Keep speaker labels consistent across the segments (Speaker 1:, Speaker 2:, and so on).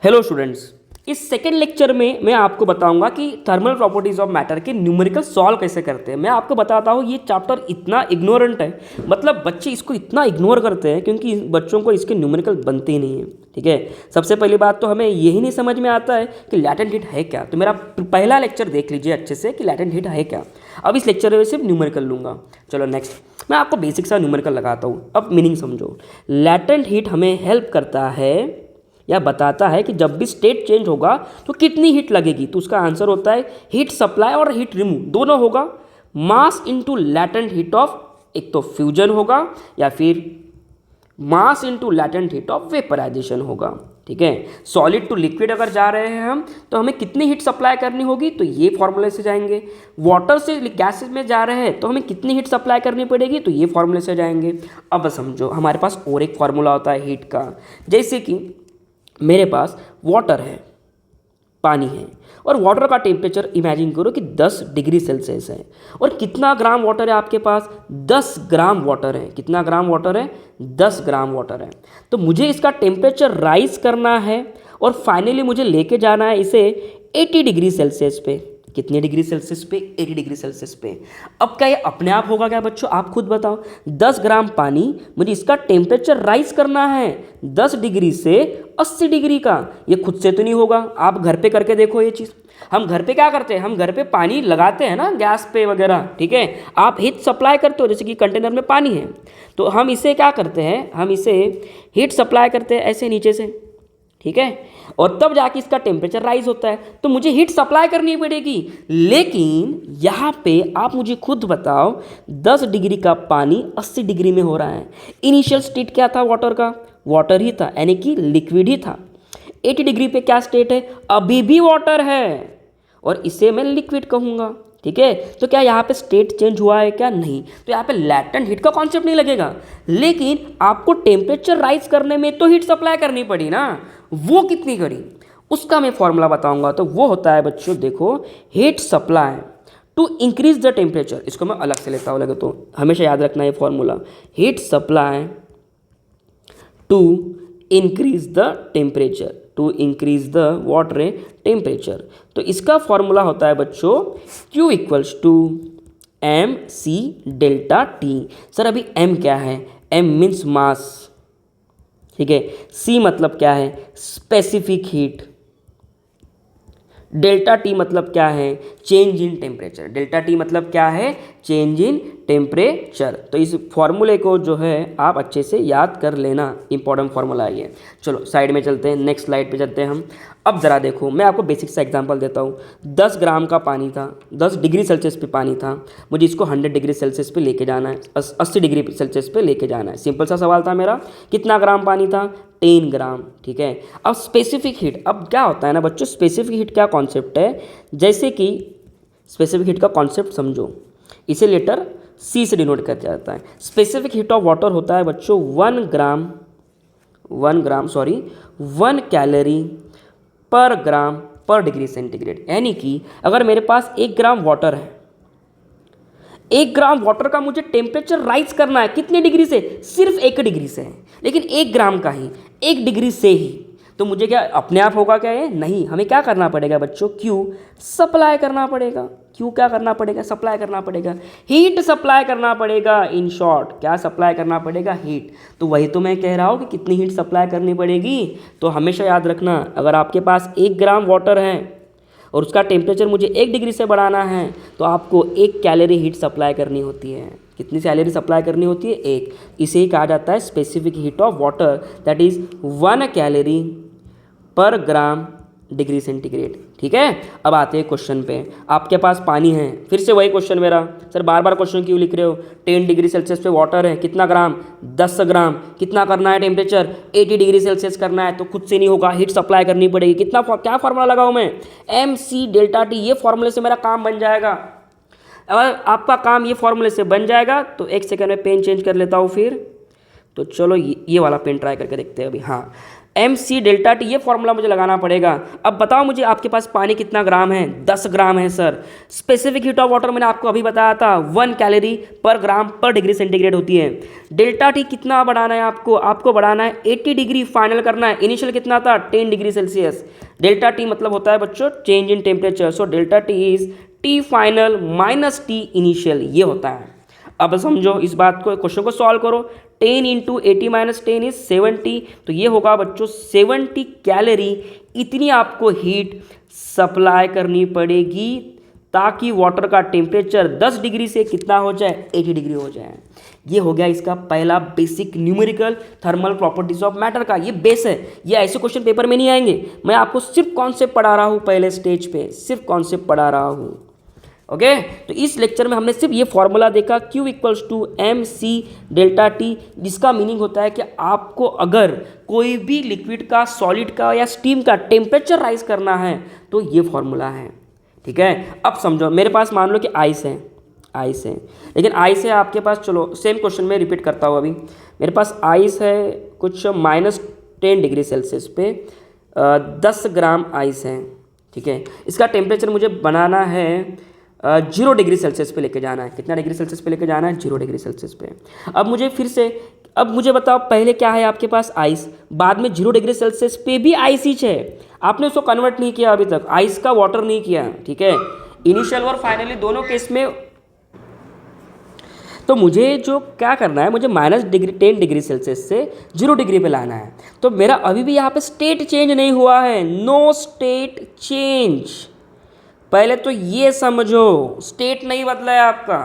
Speaker 1: Hello students, इस second lecture में मैं आपको बताऊंगा कि थर्मल प्रॉपर्टीज ऑफ मैटर के न्यूमेरिकल सॉल्व कैसे करते हैं। मैं आपको बताता हूँ ये चैप्टर इतना इग्नोरेंट है, मतलब बच्चे इसको इतना इग्नोर करते हैं क्योंकि बच्चों को इसके न्यूमेरिकल बनते ही नहीं है। ठीक है, सबसे पहली बात तो हमें यही नहीं समझ में आता है कि लैटेंट हीट है क्या। तो मेरा पहला लेक्चर देख लीजिए अच्छे से कि लैटेंट हीट है क्या। अब इस लेक्चर में सिर्फ न्यूमेरिकल लूँगा। चलो नेक्स्ट, मैं आपको बेसिक सा न्यूमेरिकल लगाता हूँ। अब मीनिंग समझो। लैटेंट हीट हमें हेल्प करता है या बताता है कि जब भी स्टेट चेंज होगा तो कितनी हीट लगेगी। तो उसका आंसर होता है हीट सप्लाई और हीट रिमूव दोनों होगा। Mass into latent heat of, एक तो फ्यूजन होगा या फिर mass into latent heat of vaporisation होगा। ठीक है, सॉलिड टू लिक्विड अगर जा रहे हैं हम तो हमें कितनी हीट सप्लाई करनी होगी, तो ये फॉर्मूले से जाएंगे। वाटर से गैसेस में जा रहे हैं तो हमें कितनी हीट सप्लाई करनी पड़ेगी, तो ये फॉर्मूले से जाएंगे। अब समझो हमारे पास और एक फॉर्मूला होता है हीट का। जैसे कि मेरे पास वाटर है, पानी है, और वाटर का टेम्परेचर इमेजिन करो कि 10 डिग्री सेल्सियस है। और कितना ग्राम वाटर है आपके पास, 10 ग्राम वाटर है। कितना ग्राम वाटर है, 10 ग्राम वाटर है। तो मुझे इसका टेम्परेचर राइज करना है और फाइनली मुझे लेके जाना है इसे 80 डिग्री सेल्सियस पे। कितने डिग्री सेल्सियस पे, 80 डिग्री सेल्सियस पे। अब क्या ये अपने आप होगा क्या बच्चों, आप खुद बताओ। 10 ग्राम पानी, मुझे इसका टेम्परेचर राइज करना है 10 डिग्री से 80 डिग्री का। ये खुद से तो नहीं होगा, आप घर पे करके देखो ये चीज़। हम घर पे क्या करते हैं, हम घर पे पानी लगाते हैं ना गैस पे वगैरह। ठीक है, आप हीट सप्लाई करते हो, जैसे कि कंटेनर में पानी है तो हम इसे क्या करते हैं, हम इसे हीट सप्लाई करते हैं ऐसे नीचे से। ठीक है, और तब जाके इसका टेम्परेचर राइज होता है तो मुझे हीट सप्लाई करनी पड़ेगी। लेकिन यहाँ पे आप मुझे खुद बताओ, 10 डिग्री का पानी 80 डिग्री में हो रहा है। इनिशियल स्टेट क्या था वाटर का, वाटर ही था, यानी कि लिक्विड ही था। 80 डिग्री पे क्या स्टेट है, अभी भी वाटर है और इसे मैं लिक्विड कहूँगा। ठीक है, तो क्या यहाँ पे स्टेट चेंज हुआ है क्या, नहीं। तो यहाँ पे लैटेंट हीट का कॉन्सेप्ट नहीं लगेगा, लेकिन आपको टेम्परेचर राइज करने में तो हीट सप्लाई करनी पड़ी ना। वो कितनी करी उसका मैं फॉर्मूला बताऊंगा। तो वो होता है बच्चों, देखो, heat supply to increase the temperature. इसको मैं अलग से लेता हूँ लगे तो हमेशा याद रखना ये formula, heat supply to increase the temperature, to increase the water temperature. तो इसका फॉर्मूला होता है बच्चों Q equals to M C delta T. Sir अभी m क्या है, m मीन्स मास। ठीक है, C मतलब क्या है, स्पेसिफिक हीट। डेल्टा टी मतलब क्या है, change in temperature. Delta T मतलब क्या है, चेंज इन टेम्परेचर। तो इस फॉर्मूले को जो है आप अच्छे से याद कर लेना, इंपॉर्टेंट फॉर्मूला है ये। चलो साइड में चलते हैं, नेक्स्ट स्लाइड पे चलते हैं हम। अब ज़रा देखो, मैं आपको बेसिक सा एग्जांपल देता हूँ। 10 ग्राम का पानी था, 10 डिग्री सेल्सियस पे पानी था, मुझे इसको 100 डिग्री सेल्सियस पे लेके जाना है, 80 डिग्री सेल्सियस पे लेके जाना है। सिंपल सा सवाल था मेरा, कितना ग्राम पानी था, 10 ग्राम। ठीक है, अब स्पेसिफिक हीट, अब क्या होता है ना बच्चों, स्पेसिफिक हीट क्या कॉन्सेप्ट है, जैसे कि स्पेसिफिक हीट का कॉन्सेप्ट समझो, इसे लेटर C से डिनोट किया जाता है। स्पेसिफिक हीट ऑफ वाटर होता है बच्चों 1 कैलोरी पर ग्राम पर डिग्री सेंटीग्रेड। यानी कि अगर मेरे पास 1 ग्राम वाटर है, 1 ग्राम वाटर का मुझे टेम्परेचर राइज करना है कितने डिग्री से, सिर्फ 1 डिग्री से है, लेकिन 1 ग्राम का ही 1 डिग्री से ही। तो मुझे क्या अपने आप होगा क्या ये, नहीं, हमें क्या करना पड़ेगा बच्चों, Q सप्लाई करना पड़ेगा। Q क्या करना पड़ेगा, सप्लाई करना पड़ेगा, हीट सप्लाई करना पड़ेगा। इन शॉर्ट क्या सप्लाई करना पड़ेगा, हीट। तो वही तो मैं कह रहा हूँ कि कितनी हीट सप्लाई करनी पड़ेगी। तो हमेशा याद रखना, अगर आपके पास 1 ग्राम वाटर है और उसका टेम्परेचर मुझे 1 डिग्री से बढ़ाना है तो आपको 1 कैलोरी हीट सप्लाई करनी होती है। कितनी कैलोरी सप्लाई करनी होती है, 1। इसे ही कहा जाता है specific heat of water, that is 1 calorie पर ग्राम डिग्री सेंटीग्रेड। ठीक है, अब आते हैं क्वेश्चन पे। आपके पास पानी है, फिर से वही क्वेश्चन मेरा, सर बार बार क्वेश्चन क्यों लिख रहे हो। 10 डिग्री सेल्सियस पे वाटर है, कितना ग्राम, 10 ग्राम। कितना करना है टेम्परेचर, 80 डिग्री सेल्सियस करना है, तो खुद से नहीं होगा, हीट सप्लाई करनी पड़ेगी। कितना, क्या फार्मूला लगाऊं मैं, एम सी डेल्टा टी। ये फॉर्मूले से मेरा काम बन जाएगा। अगर आपका काम ये फॉर्मूले से बन जाएगा तो एक सेकेंड में पेन चेंज कर लेता हूँ फिर। तो चलो ये वाला पेन ट्राई करके देखते हैं अभी। हाँ, एम सी डेल्टा टी, ये फॉर्मूला मुझे लगाना पड़ेगा। अब बताओ मुझे आपके पास पानी कितना ग्राम है? 10 ग्राम है sir. Specific heat of water मैंने आपको अभी बताया था 1 कैलोरी पर ग्राम पर डिग्री सेंटीग्रेड होती है। डेल्टा टी कितना बढ़ाना है आपको बढ़ाना है 80 डिग्री, फाइनल करना है। इनिशियल कितना था? 10 डिग्री सेल्सियस। डेल्टा टी मतलब होता है बच्चों change in temperature, so delta T is T final minus T initial, ये होता है। अब समझो इस बात को, क्वेश्चन को सॉल्व करो। 10 इंटू 80 माइनस 10 इज 70, तो ये होगा बच्चों 70 कैलोरी। इतनी आपको हीट सप्लाई करनी पड़ेगी ताकि वाटर का टेम्परेचर 10 डिग्री से कितना हो जाए? 80 डिग्री हो जाए। ये हो गया इसका पहला basic numerical thermal properties of matter का, ये बेस है। ये ऐसे क्वेश्चन पेपर में नहीं आएंगे, मैं आपको सिर्फ कॉन्सेप्ट पढ़ा रहा हूँ, पहले स्टेज पे सिर्फ कॉन्सेप्ट पढ़ा रहा हूँ। ओके तो इस लेक्चर में हमने सिर्फ ये फॉर्मूला देखा Q equals to M C delta T, जिसका मीनिंग होता है कि आपको अगर कोई भी लिक्विड का, सॉलिड का या स्टीम का टेम्परेचर राइज करना है तो ये फॉर्मूला है। ठीक है, अब समझो मेरे पास मान लो कि आइस है, लेकिन आइस है आपके पास, चलो सेम क्वेश्चन में रिपीट करता हूँ। अभी मेरे पास आइस है कुछ -10 डिग्री सेल्सियस पे 10 ग्राम आइस है। ठीक है, इसका टेम्परेचर मुझे बनाना है 0 डिग्री सेल्सियस पे लेके जाना है। कितना डिग्री सेल्सियस पे लेके जाना है? 0 डिग्री सेल्सियस पे। अब मुझे बताओ पहले क्या है आपके पास? आइस, बाद में 0 डिग्री सेल्सियस पे भी आइस ही है, आपने उसको कन्वर्ट नहीं किया अभी तक, आइस का वाटर नहीं किया। ठीक है, इनिशियल और फाइनली दोनों केस में। तो मुझे जो क्या करना है, मुझे -10 डिग्री सेल्सियस से 0 डिग्री पे लाना है। तो मेरा अभी भी यहाँ पे स्टेट चेंज नहीं हुआ है, नो स्टेट चेंज। पहले तो ये समझो, स्टेट नहीं बदला है आपका,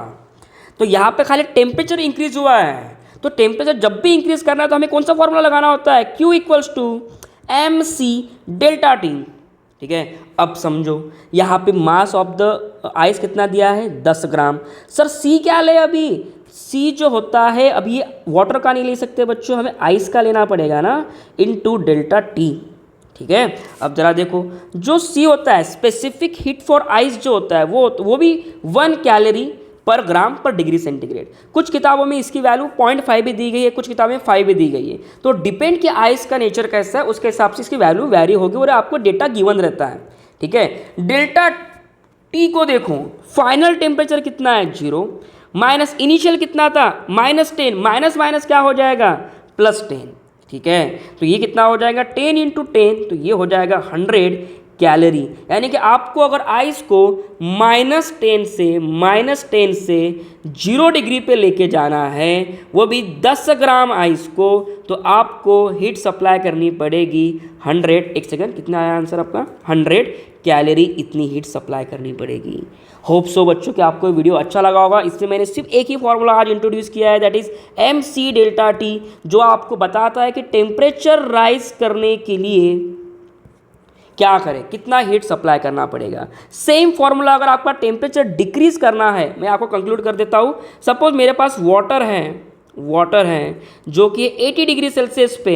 Speaker 1: तो यहाँ पे खाली टेम्परेचर इंक्रीज हुआ है। तो टेम्परेचर जब भी इंक्रीज करना है तो हमें कौन सा फॉर्मूला लगाना होता है? Q equals to M C delta T. ठीक है, अब समझो यहाँ पे मास ऑफ द आइस कितना दिया है? 10 ग्राम। सर C क्या ले? अभी C जो होता है, अभी वाटर का नहीं ले सकते बच्चों, हमें आइस का लेना पड़ेगा ना, इनटू डेल्टा टी। ठीक है, अब जरा देखो, जो C होता है स्पेसिफिक हीट फॉर आइस जो होता है वो भी 1 कैलोरी पर ग्राम पर डिग्री सेंटीग्रेड। कुछ किताबों में इसकी वैल्यू 0.5 भी दी गई है, कुछ किताबों में 5 भी दी गई है। तो डिपेंड कि आइस का नेचर कैसा है उसके हिसाब से इसकी वैल्यू वेरी होगी और आपको डेटा गिवन रहता है। ठीक है, डेल्टा टी को देखो, फाइनल टेम्परेचर कितना है? 0, माइनस इनिशियल कितना था? -10, माइनस माइनस क्या हो जाएगा? +10। ठीक है, तो ये कितना हो जाएगा? 10 इंटू 10, तो ये हो जाएगा 100 कैलोरी। यानी कि आपको अगर आइस को -10 से 0 डिग्री पे लेके जाना है, वो भी 10 ग्राम आइस को, तो आपको हीट सप्लाई करनी पड़ेगी 100। एक सेकंड, कितना आया आंसर आपका? 100 कैलोरी, इतनी हीट सप्लाई करनी पड़ेगी। होप सो बच्चों कि आपको वीडियो अच्छा लगा होगा। इसमें मैंने सिर्फ एक ही फॉर्मूला आज इंट्रोड्यूस किया है, that is M C delta T, जो आपको बताता है कि टेम्परेचर राइज करने के लिए क्या करें, कितना हीट सप्लाई करना पड़ेगा। सेम फॉर्मूला अगर आपका टेम्परेचर डिक्रीज करना है, मैं आपको कंक्लूड कर देता हूँ। सपोज मेरे पास वाटर है जो कि 80 डिग्री सेल्सियस पे,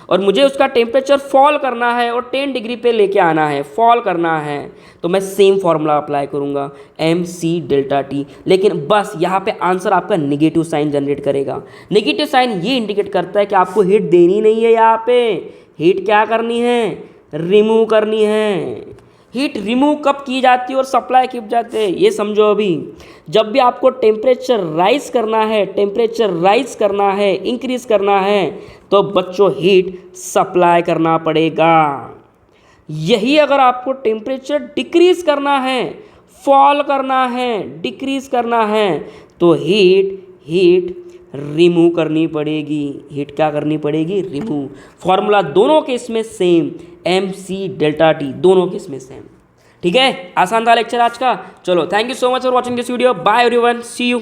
Speaker 1: और मुझे उसका टेम्परेचर फॉल करना है और 10 डिग्री पे लेके आना है, फॉल करना है, तो मैं सेम फॉर्मूला अप्लाई करूँगा एम सी डेल्टा टी। लेकिन बस यहाँ पे आंसर आपका नेगेटिव साइन जनरेट करेगा। नेगेटिव साइन ये इंडिकेट करता है कि आपको हीट देनी नहीं है, यहाँ पे हीट क्या करनी है? रिमूव करनी है। हीट रिमूव कब की जाती है और सप्लाई कब जाते हैं, ये समझो। अभी जब भी आपको टेम्परेचर राइज करना है, इंक्रीज करना है, तो बच्चों हीट सप्लाई करना पड़ेगा। यही अगर आपको टेम्परेचर डिक्रीज करना है, फॉल करना है, डिक्रीज करना है, तो हीट रिमूव करनी पड़ेगी। हीट क्या करनी पड़ेगी? रिमूव। फॉर्मूला दोनों केस में same, M C delta T, दोनों केस में सेम। ठीक है, आसान था लेक्चर आज का। चलो, thank you so much for watching this video. Bye everyone, see you.